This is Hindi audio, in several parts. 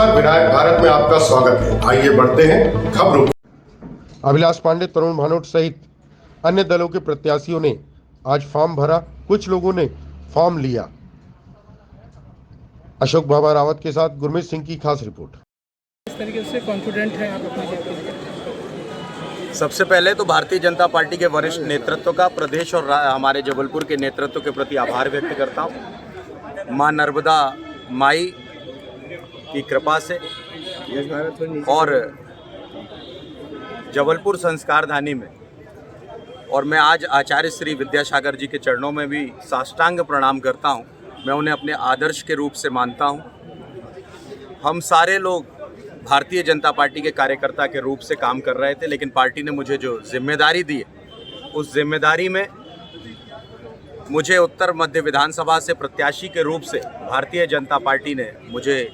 विनायक भारत में आपका स्वागत है। आइए बढ़ते हैं खबरों। अभिलाष पांडे, तरुण भानोट सहित अन्य दलों के प्रत्याशियों ने आज फॉर्म भरा। कुछ लोगों ने फॉर्म लिया। अशोक बाबा रावत के साथ गुरमीत सिंह की खास रिपोर्ट। इस तरीके से कॉन्फिडेंट हैं आप अपने जीत के लिए? सबसे पहले तो भारतीय जनता पार्टी के वरिष्ठ नेतृत्व का प्रदेश और हमारे जबलपुर के नेतृत्व के प्रति आभार व्यक्त करता हूँ। मां नर्मदा माई की कृपा से और जबलपुर संस्कार धानी में, और मैं आज आचार्य श्री विद्यासागर जी के चरणों में भी साष्टांग प्रणाम करता हूँ। मैं उन्हें अपने आदर्श के रूप से मानता हूँ। हम सारे लोग भारतीय जनता पार्टी के कार्यकर्ता के रूप से काम कर रहे थे, लेकिन पार्टी ने मुझे जो जिम्मेदारी दी है उस जिम्मेदारी में मुझे उत्तर मध्य विधानसभा से प्रत्याशी के रूप से भारतीय जनता पार्टी ने मुझे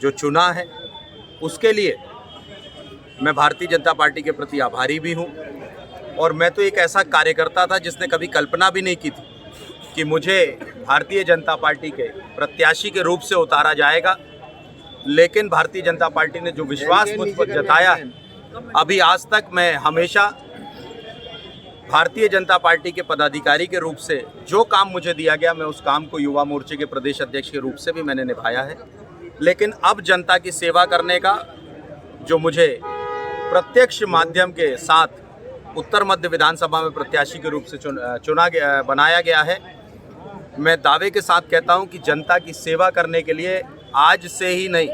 जो चुना है, उसके लिए मैं भारतीय जनता पार्टी के प्रति आभारी भी हूं। और मैं तो एक ऐसा कार्यकर्ता था जिसने कभी कल्पना भी नहीं की थी कि मुझे भारतीय जनता पार्टी के प्रत्याशी के रूप से उतारा जाएगा, लेकिन भारतीय जनता पार्टी ने जो विश्वास मुझ पर जताया है, अभी आज तक मैं हमेशा भारतीय जनता पार्टी के पदाधिकारी के रूप से जो काम मुझे दिया गया, मैं उस काम को युवा मोर्चे के प्रदेश अध्यक्ष के रूप से भी मैंने निभाया है। लेकिन अब जनता की सेवा करने का जो मुझे प्रत्यक्ष माध्यम के साथ उत्तर मध्य विधानसभा में प्रत्याशी के रूप से बनाया गया है, मैं दावे के साथ कहता हूं कि जनता की सेवा करने के लिए आज से ही नहीं,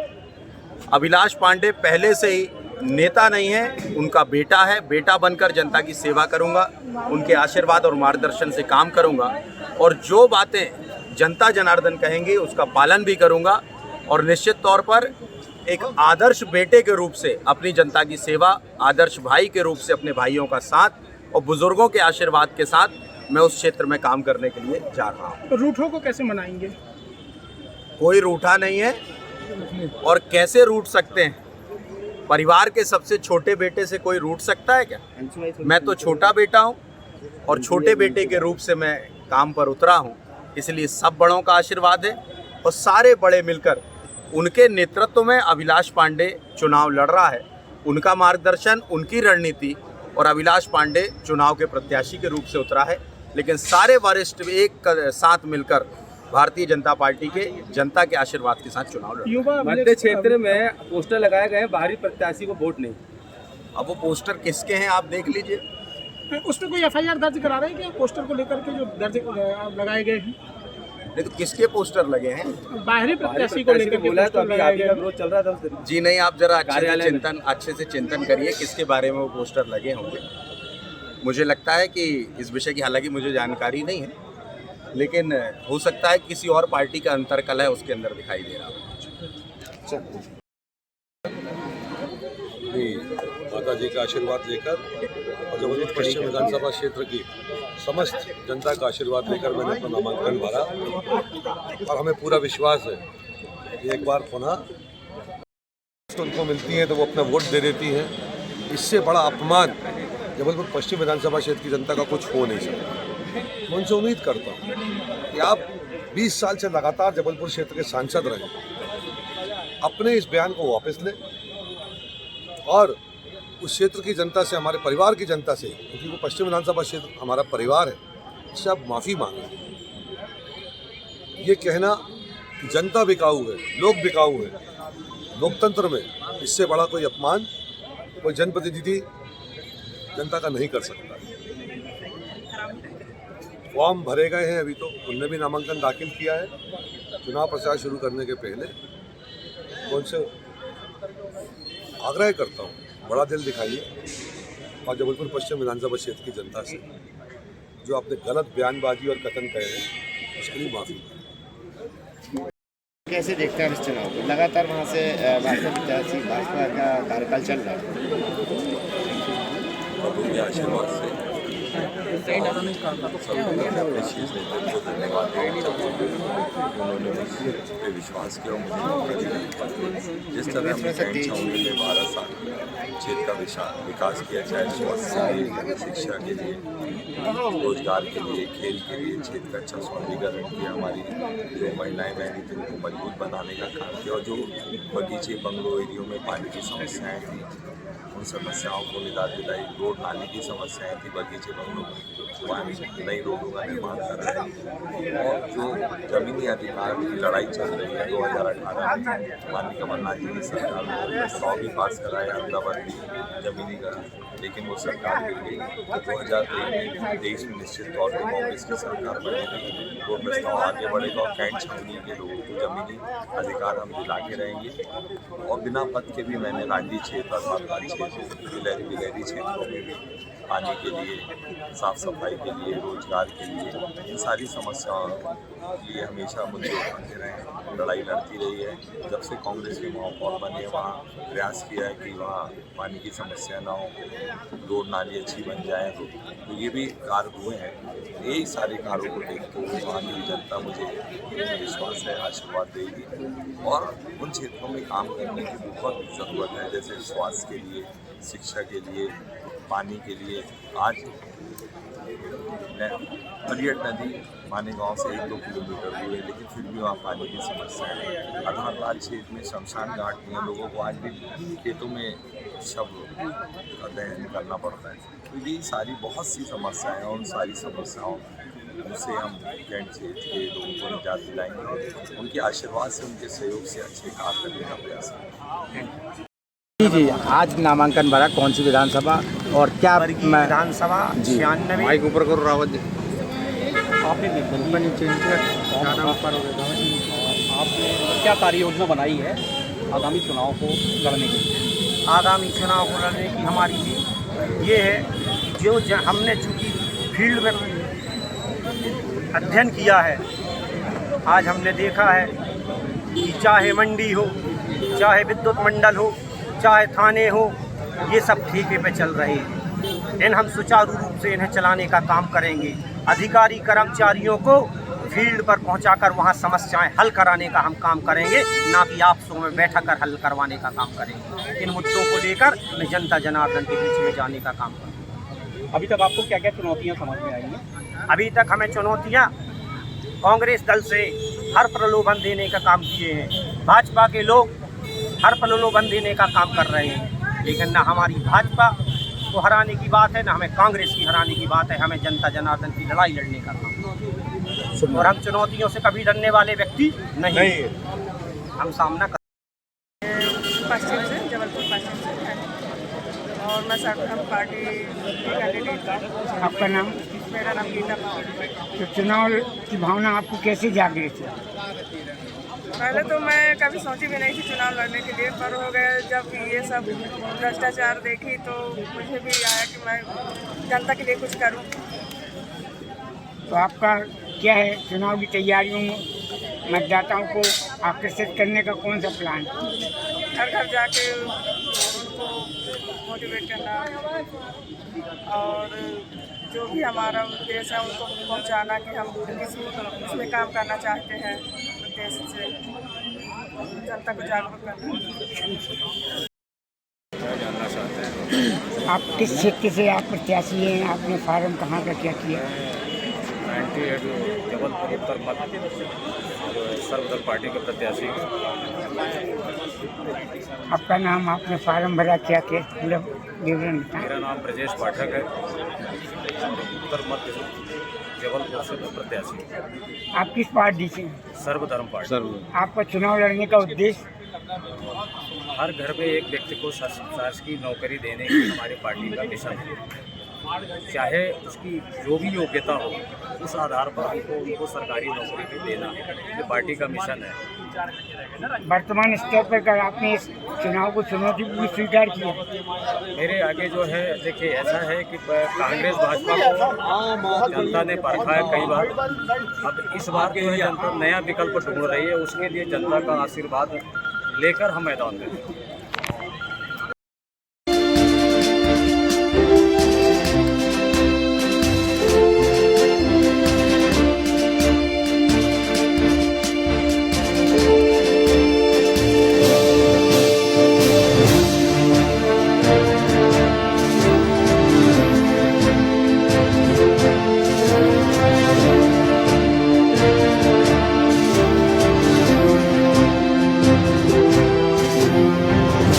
अभिलाष पांडे पहले से ही नेता नहीं है, उनका बेटा है। बेटा बनकर जनता की सेवा करूंगा, उनके आशीर्वाद और मार्गदर्शन से काम करूंगा, और जो बातें जनता जनार्दन कहेंगे उसका पालन भी करूंगा। और निश्चित तौर पर एक आदर्श बेटे के रूप से अपनी जनता की सेवा, आदर्श भाई के रूप से अपने भाइयों का साथ और बुजुर्गों के आशीर्वाद के साथ मैं उस क्षेत्र में काम करने के लिए जा रहा हूँ। रूठों को कैसे मनाएंगे? कोई रूठा नहीं है, और कैसे रूठ सकते हैं? परिवार के सबसे छोटे बेटे से कोई रूठ सकता है क्या? मैं तो छोटा बेटा हूँ और छोटे बेटे के रूप से मैं काम पर उतरा हूँ, इसलिए सब बड़ों का आशीर्वाद है और सारे बड़े मिलकर उनके नेतृत्व में अभिलाष पांडे चुनाव लड़ रहा है। उनका मार्गदर्शन, उनकी रणनीति, और अभिलाष पांडे चुनाव के प्रत्याशी के रूप से उतरा है। लेकिन सारे वरिष्ठ एक साथ मिलकर भारतीय जनता पार्टी के जनता के आशीर्वाद के साथ चुनाव लड़ रहे हैं। मध्य क्षेत्र में पोस्टर लगाए गए हैं, बाहरी प्रत्याशी को वोट नहीं। अब वो पोस्टर किसके हैं आप देख लीजिए। उस पर कोई एफआईआर दर्ज करा रहे हैं क्या पोस्टर को लेकर के जो दर्ज लगाए गए हैं? नहीं तो किसके पोस्टर लगे हैं? बाहरी प्रत्याशी को लेकर के बोला तो अभी आगे का विरोध चल रहा था उस दिन। जी नहीं, आप जरा अच्छे से चिंतन करिए किसके बारे में वो पोस्टर लगे होंगे। मुझे लगता है कि इस विषय की हालांकि मुझे जानकारी नहीं है, लेकिन हो सकता है किसी और पार्टी का अंतरकलह है उसके अंदर दिखाई दे रहा हो। माता जी का आशीर्वाद लेकर और जबलपुर पश्चिम विधानसभा क्षेत्र की समस्त जनता का आशीर्वाद लेकर मैंने अपना नामांकन भरा, और हमें पूरा विश्वास है कि एक बार पुनः उनको मिलती है तो वो अपना वोट दे देती है। इससे बड़ा अपमान जबलपुर पश्चिम विधानसभा क्षेत्र की जनता का कुछ हो नहीं सकता। मैं उनसे उम्मीद करता हूँ कि आप 20 साल से लगातार जबलपुर क्षेत्र के सांसद रहे, अपने इस बयान को वापस लें और उस क्षेत्र की जनता से, हमारे परिवार की जनता से, क्योंकि वो पश्चिम विधानसभा क्षेत्र हमारा परिवार है, इससे आप माफ़ी मांगें। ये कहना कि जनता बिकाऊ है, लोग बिकाऊ है, लोकतंत्र में इससे बड़ा कोई अपमान कोई जनप्रतिनिधि जनता का नहीं कर सकता। फॉर्म भरे गए हैं, अभी तो उनने भी नामांकन दाखिल किया है। चुनाव प्रचार शुरू करने के पहले मैं उनसे आग्रह करता हूँ, बड़ा दिल दिखाइए और जबलपुर पश्चिम विधानसभा क्षेत्र की जनता से जो आपने गलत बयानबाजी और कथन कहे हैं उसके लिए माफ़ी। कैसे देखते हैं इस चुनाव को? लगातार वहाँ से भाजपा का कार्यकाल चल रहा है। आशीर्वाद से धन्यवाद। उन्होंने मुझ पे विश्वास किया और मुझे मौका दिया। जिस तरह हमने कैंट छावनी में 12 साल क्षेत्र का विकास किया, चाहे स्वास्थ्य के लिए, शिक्षा के लिए, रोजगार के लिए, खेल के लिए, क्षेत्र का अच्छा सौंदर्यीकरण किया, हमारी जो महिलाएं बहनी थी उनको मजबूत बनाने का काम किया, और जो बगीचे बंगलो एरियो में पानी की समस्याएं थी उन समस्याओं को निदान दिलाई। रोड नाली की समस्याएं थी, बगीचे बंगलों में पानी, नई रोडों का निर्माण कर रहे हैं, और जो जमीनी अधिकार की लड़ाई चल रही है 2018 में माननीय कमलनाथ जी की सरकार ने प्रस्ताव भी पास कराया अहमदाबाद की जमीनी का, लेकिन वो सरकार गिर गई। 2023 में निश्चित तौर पर कांग्रेस की सरकार बनेगी, वो प्रस्ताव आगे बढ़ेगा और कैंट छावनी के लोगों को जमीनी अधिकार हम दिला के रहेंगे। और बिना पद के भी मैंने रांझी क्षेत्र, सातवारी क्षेत्र, बिलहरी क्षेत्रों में भी पानी के लिए, साफ सफाई के लिए, रोजगार के लिए, इन सारी समस्याओं के लिए हमेशा मुद्दे उठाते रहे, लड़ाई लड़ती रही है। जब से कांग्रेस के महापौर बने वहाँ प्रयास किया है कि वहाँ पानी की समस्या ना हो, रोड नाली अच्छी बन जाए, तो ये भी कार्य हुए हैं। यही सारे कार्यों को देखते हुए वहाँ की जनता मुझे विश्वास है आशीर्वाद देगी, और उन क्षेत्रों में काम करने की बहुत ज़रूरत है, जैसे स्वास्थ्य के लिए, शिक्षा के लिए, पानी के लिए। आज हरियर नदी माने गांव से 1-2 किलोमीटर दूर है, लेकिन फिर भी वहाँ पानी की समस्या है। आधारताल क्षेत्र में शमशान घाट में लोगों को आज भी खेतों में शव का दहन करना पड़ता है। तो ये सारी बहुत सी समस्याएं हैं, और उन सारी समस्याओं से हम कैंट क्षेत्र के लोगों को निजात दिलाएंगे। उनके आशीर्वाद से, उनके सहयोग से अच्छे काम करने का प्रयास करेंगे। जी, आज नामांकन भरा कौन सी विधानसभा और क्या विधानसभा 96 माइक ऊपर करो रावत जी। आपने क्या कार्य योजना बनाई है आगामी चुनाव को लड़ने के लिए? आगामी चुनाव को लड़ने की हमारी ये है कि हमने चूँकि फील्ड में अध्ययन किया है, आज हमने देखा है कि चाहे मंडी हो, चाहे विद्युत मंडल हो, चाहे थाने हो, ये सब ठेके पे चल रहे हैं। हम सुचारू रूप से इन्हें चलाने का काम करेंगे। अधिकारी कर्मचारियों को फील्ड पर पहुंचाकर वहां समस्याएं हल कराने का हम काम करेंगे, ना कि आपसों में बैठक कर हल करवाने का काम करेंगे। इन मुद्दों को लेकर मैं जनता जनार्दन के बीच में जाने का काम करूँगा। अभी तक आपको क्या क्या चुनौतियाँ समझ में आई हैं? अभी तक हमें चुनौतियाँ कांग्रेस दल से हर प्रलोभन देने का काम किए हैं। भाजपा के लोग हर प्रलोभन देने का काम कर रहे हैं, लेकिन ना हमारी भाजपा को हराने की बात है, ना हमें कांग्रेस की हराने की बात है। हमें जनता जनार्दन की लड़ाई लड़ने का काम, और हम चुनौतियों से कभी डरने वाले व्यक्ति नहीं। हम सामना कर पश्चिम से, जबलपुर पश्चिम से है, और मैं सर्वधर्म पार्टी कैंडिडेट हूँ। आपका नाम? मेरा नाम गीता पाल। तो चुनाव की भावना आपको कैसे जागृत है? पहले तो मैं कभी सोची भी नहीं थी चुनाव लड़ने के लिए, पर हो गया जब ये सब भ्रष्टाचार देखी तो मुझे भी आया कि मैं जनता के लिए कुछ करूं। तो आपका क्या है चुनाव की तैयारियों में मतदाताओं को आकर्षित करने का कौन सा प्लान? घर घर जाके उनको मोटिवेट करना, और जो भी हमारा उद्देश्य है उनको पहुंचाना कि हम इसमें काम करना चाहते हैं, उद्देश्य से जनता को जागरूक करना। जानना चाहते हैं आप किस क्षेत्र से आप प्रत्याशी हैं? आपने फार्म कहाँ का क्या किया? 98 जबलपुर उत्तर मध्य सर्वदल पार्टी के प्रत्याशी। आपका नाम, आपने फार्म भरा, क्या क्या मतलब विवरण बताएं? मेरा नाम ब्रजेश पाठक है, उत्तर मध्य जबलपुर से प्रत्याशी। आप किस पार्टी से? सर्वधर्म पार्टी। आपका चुनाव लड़ने का उद्देश्य? हर घर में एक व्यक्ति को शासकीय नौकरी देने की हमारी पार्टी का मिशन है। चाहे उसकी जो भी योग्यता हो, उस आधार पर उनको सरकारी नौकरी भी देना ये पार्टी का मिशन है। वर्तमान स्तर पर कर आपने इस चुनाव को चुनौती भी स्वीकार किया? मेरे आगे जो है देखिए, ऐसा है कि कांग्रेस भाजपा को जनता ने परखा है कई बार। अब इस बार जो है जनता नया विकल्प ढूंढ रही है, उसके लिए जनता का आशीर्वाद लेकर हम मैदान में